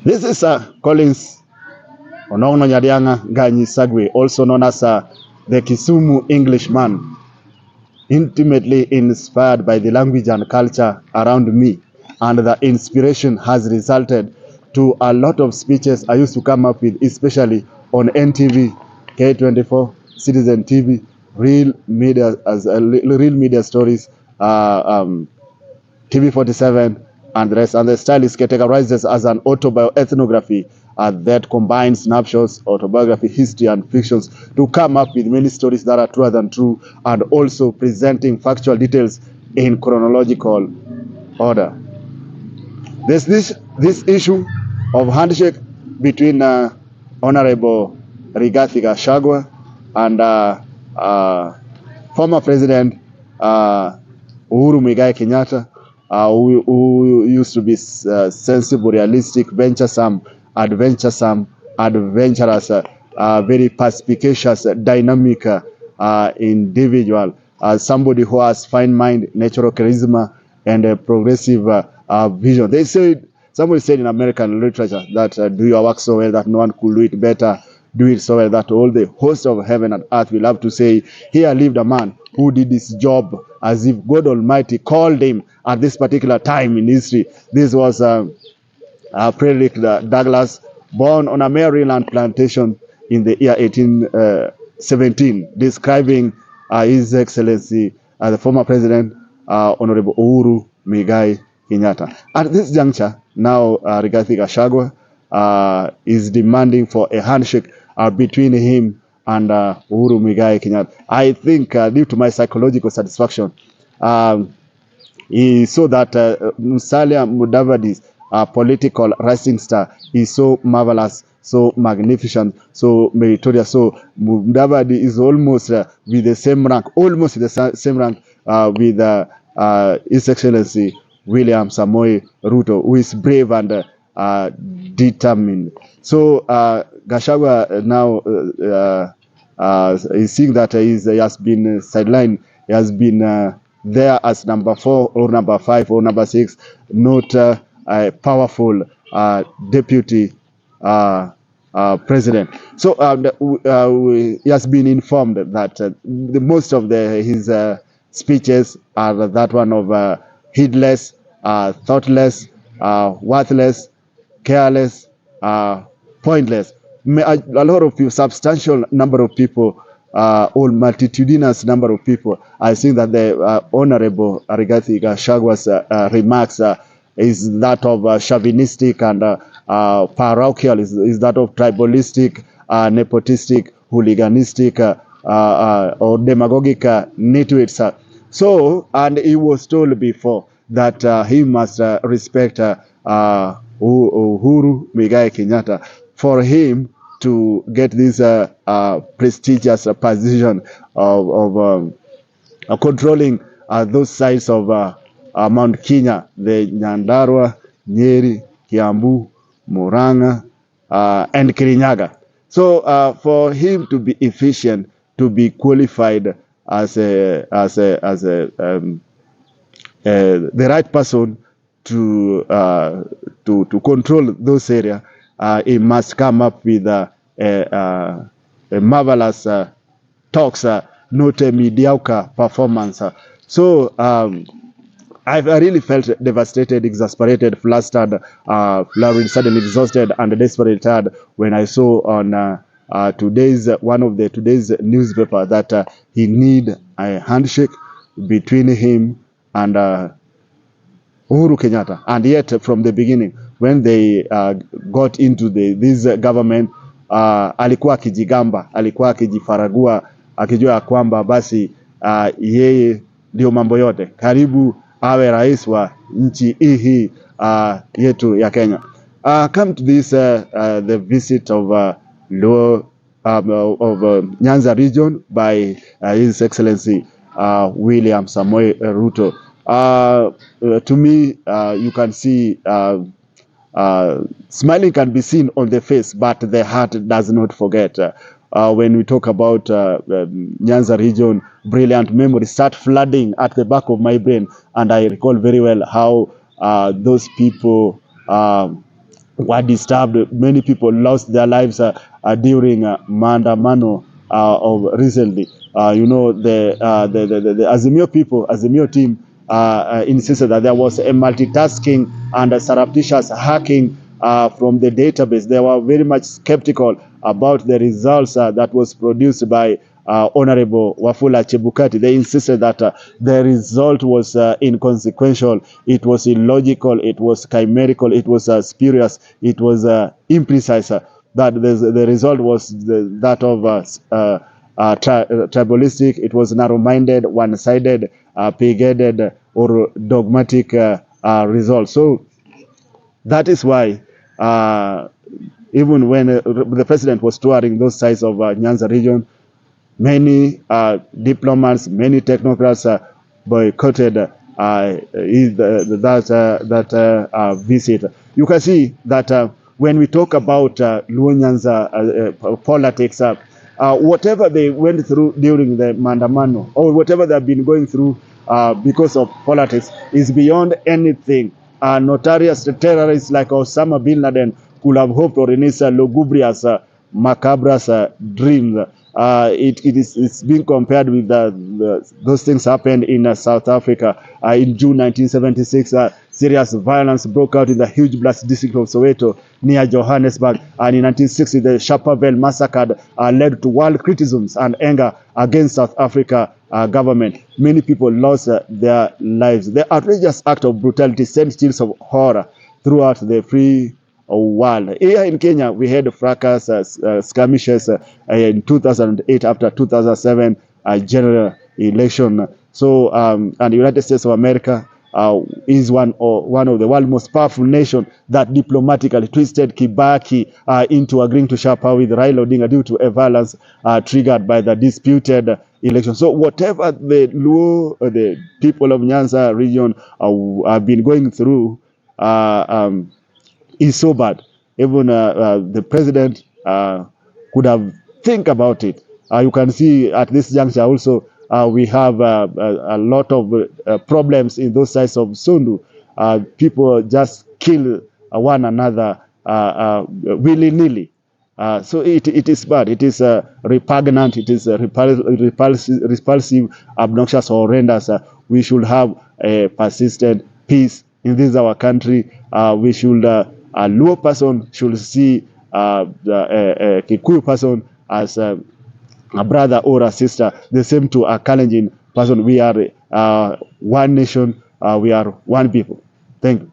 This is Collins Onono Nyadianga Ganyi Sagwe, also known as the Kisumu Englishman, intimately inspired by the language and culture around me, and the inspiration has resulted to a lot of speeches I used to come up with, especially on NTV, K24, Citizen TV, real media real media stories, TV47, and the rest. And the style is categorized as an autobiography that combines snapshots, autobiography, history, and fictions to come up with many stories that are truer than true, and also presenting factual details in chronological order. There's this issue of handshake between Honorable Rigathi Gachagua and former President Uhuru Muigai Kenyatta, who used to be sensible, realistic, venturesome, adventurous, very perspicacious, dynamic individual, somebody who has fine mind, natural charisma, and a progressive vision. Somebody said in American literature that do your work so well that no one could do it better, do it so well that all the hosts of heaven and earth will have to say, here lived a man who did his job as if God Almighty called him at this particular time in history. This was Frederick Douglass, born on a Maryland plantation in the year 1817, describing His Excellency, the former President, Honorable Uhuru Muigai Kenyatta. At this juncture, now Rigathi Gachagua is demanding for a handshake between him and Uhuru Muigai Kenyatta. I think, due to my psychological satisfaction, he saw that Musalia Mudavadi's political rising star is so marvelous, so magnificent, so meritorious. So Mudavadi is almost with the same rank, with His Excellency William Samoei Ruto, who is brave and determined. So Gachagua now is seeing that he has been sidelined. He has been there as number 4 or number 5 or number 6, not a powerful deputy president. So he has been informed that the most of his speeches are that one of heedless, thoughtless, worthless, careless, pointless. A lot of people, substantial number of people, or multitudinous number of people, I think that the Honorable Rigathi Gachagua's remarks is that of chauvinistic and parochial, is that of tribalistic, nepotistic, hooliganistic, or demagogic nitwits. So, and he was told before that he must respect Uhuru Muigai Kenyatta for him to get this prestigious position of controlling those sides of Mount Kenya, the Nyandarua, Nyeri, Kiambu, Murang'a, and Kirinyaga. So for him to be efficient, to be qualified as the right person to control those areas, he must come up with a marvelous talks, not a mediocre performance. So I really felt devastated, exasperated, flustered, flurried, suddenly exhausted, and desperate when I saw on one of today's newspaper that he need a handshake between him and Uhuru Kenyatta. And yet from the beginning, when they got into this government, alikuwa akijigamba, alikuwa akijifaragua, akijua ya kwamba basi yeye ndio mambo yote, karibu awe rais wa nchi hii yetu ya Kenya. Come to this the visit of Nyanza region by His Excellency William Samoei Ruto. To me, you can see smiling can be seen on the face, but the heart does not forget. When we talk about Nyanza region, brilliant memories start flooding at the back of my brain, and I recall very well how those people were disturbed. Many people lost their lives during Maandamano of recently. The Azimio people, Azimio team, insisted that there was a multitasking and a surreptitious hacking from the database. They were very much skeptical about the results that was produced by Honorable Wafula Chebukati. They insisted that the result was inconsequential, it was illogical, it was chimerical, it was spurious, it was imprecise. That the result was that of tribalistic, it was narrow-minded, one-sided, pig-headed, or dogmatic result. So that is why even when the president was touring those sides of Nyanza region, many diplomats, many technocrats boycotted that visit. You can see that when we talk about Luo Nyanza politics, whatever they went through during the Maandamano, or whatever they've been going through because of politics, is beyond anything notorious terrorists like Osama bin Laden could have hoped or in his lugubrious, macabrous dreams. It's being compared with those things happened in South Africa in June 1976. Serious violence broke out in the huge blast district of Soweto near Johannesburg, and in 1960 the Sharperville massacre led to world criticisms and anger against South Africa government. Many people lost their lives. The outrageous act of brutality sent chills of horror throughout the free world. Here in Kenya, we had fracas, skirmishes in 2008 after 2007 general election. So, and the United States of America is one of the world's most powerful nation that diplomatically twisted Kibaki into agreeing to share power with Raila Odinga due to a violence triggered by the disputed election. So whatever the Luo, the people of Nyanza region have been going through, is so bad. Even the president could have think about it. You can see at this juncture also we have a lot of problems in those sides of Sundu. People just kill one another willy-nilly. So it is bad. It is repugnant. It is repulsive, obnoxious, horrendous. We should have a persistent peace in this our country. We should a Luo person should see a Kikuyu person as a brother or a sister, the same to a Kalenjin person. We are one nation. We are one people. Thank you.